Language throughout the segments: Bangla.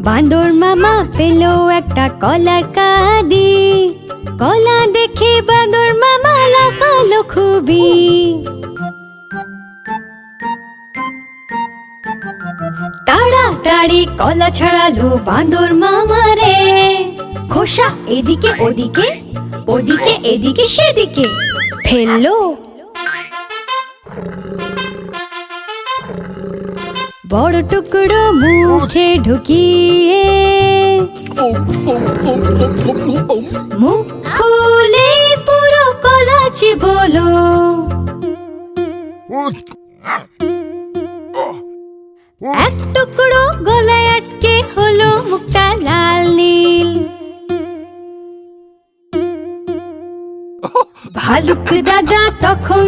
বাঁদর মামা পেল একটা কলার কাঁদি। কলা দেখে বাঁদর মামা লাফালো খুবই। তাড়াতাড়ি কলা ছাড়ালো বাঁদর মামা রে। খোসা এদিকে ওদিকে, ওদিকে এদিকে সেদিকে ফেললো। বড় টুকরো মুখে ঢুকিয়ে মুখ খুলে পুরো কলা চিবোলো। এক টুকরো গলায় আটকে হলো মুখটা লাল নীল। ভালুক দাদা তখন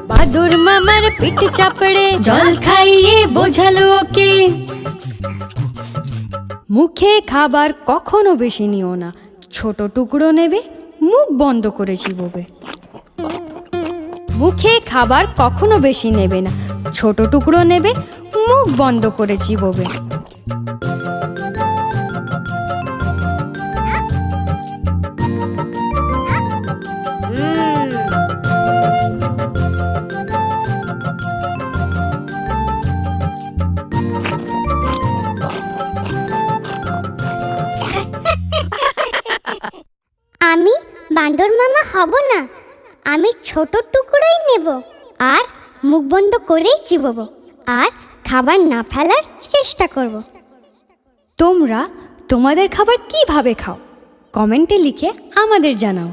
বাঁদর মামার পিঠ চাপড়ে জল খাইয়ে বোঝালো ওকে, মুখে খাবার কখনো বেশি নিও না, ছোট টুকরো নেবে, মুখ বন্ধ করে চিবোবে। মুখে খাবার কখনো বেশি নেবে না, ছোট টুকরো নেবে, মুখ বন্ধ করে চিবোবে। আমি বাঁদর মামা হব না, আমি ছোট টুকরোই নেব আর মুখ বন্ধ করেই চিবোবো আর খাবার না ফেলার চেষ্টা করব। তোমরা তোমাদের খাবার কিভাবে খাও কমেন্টে লিখে আমাদের জানাও।